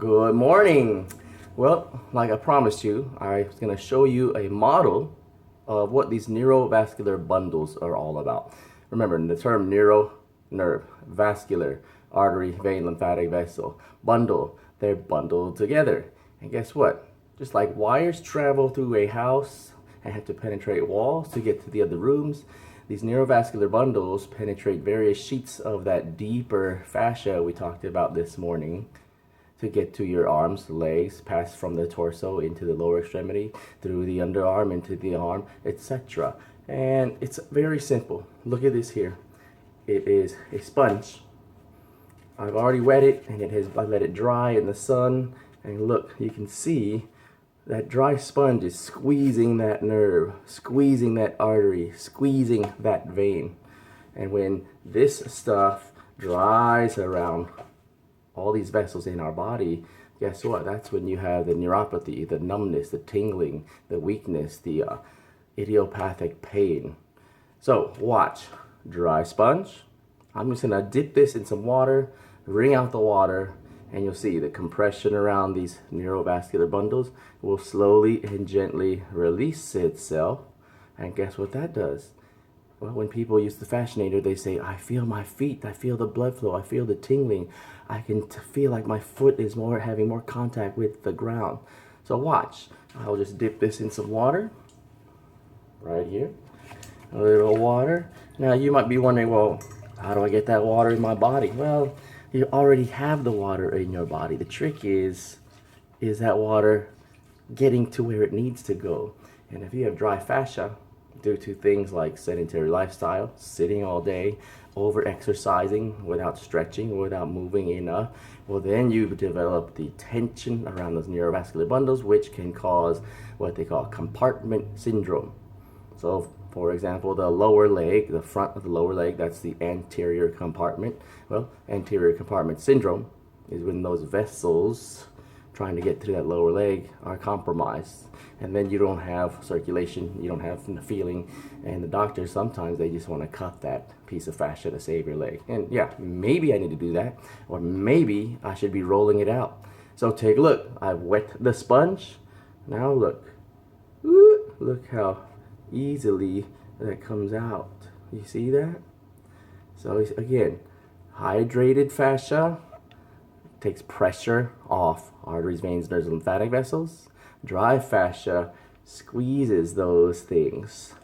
Good morning. Well, like I promised you, I was going to show you a model of what these neurovascular bundles are all about. Remember, the term neuro, nerve, vascular, artery, vein, lymphatic vessel, bundle, they're bundled together. And guess what? Just like wires travel through a house and have to penetrate walls to get to the other rooms, these neurovascular bundles penetrate various sheets of that deeper fascia we talked about this morning to get to your arms, legs, pass from the torso into the lower extremity, through the underarm into the arm, etc. And it's very simple. Look at this here. It is a sponge. I've already wet it, and I let it dry in the sun. And look, you can see that dry sponge is squeezing that nerve, squeezing that artery, squeezing that vein. And when this stuff dries around all these vessels in our body, guess what? That's when you have the neuropathy, the numbness, the tingling, the weakness, the idiopathic pain. So watch, dry sponge. I'm just gonna dip this in some water, wring out the water, and you'll see the compression around these neurovascular bundles will slowly and gently release itself. And guess what that does? Well, when people use the fascinator, they say, I feel my feet, I feel the blood flow, I feel the tingling. I can feel like my foot is having more contact with the ground. So watch, I'll just dip this in some water, right here, a little water. Now you might be wondering, well, how do I get that water in my body? Well, you already have the water in your body. The trick is that water getting to where it needs to go. And if you have dry fascia, due to things like sedentary lifestyle, sitting all day, over exercising without stretching, without moving enough, well then you develop the tension around those neurovascular bundles, which can cause what they call compartment syndrome. So for example, the lower leg, the front of the lower leg, that's the anterior compartment. Well, anterior compartment syndrome is when those vessels trying to get to that lower leg are compromised, and then you don't have circulation, you don't have the feeling, and the doctors sometimes they just want to cut that piece of fascia to save your leg. And yeah, maybe I need to do that, or maybe I should be rolling it out. So take a look. I've wet the sponge. Now look. Woo, look how easily that comes out. You see that? So again, hydrated fascia takes pressure off arteries, veins, nerves, and lymphatic vessels. Dry fascia squeezes those things.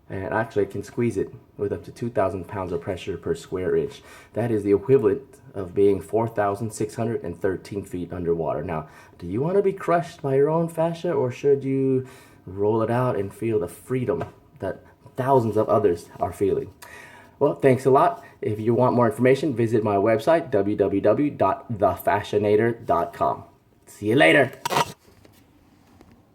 And actually it can squeeze it with up to 2,000 pounds of pressure per square inch. That is the equivalent of being 4,613 feet underwater. Now, do you want to be crushed by your own fascia, or should you roll it out and feel the freedom that thousands of others are feeling? Well, thanks a lot. If you want more information, visit my website, www.thefascinator.com. See you later.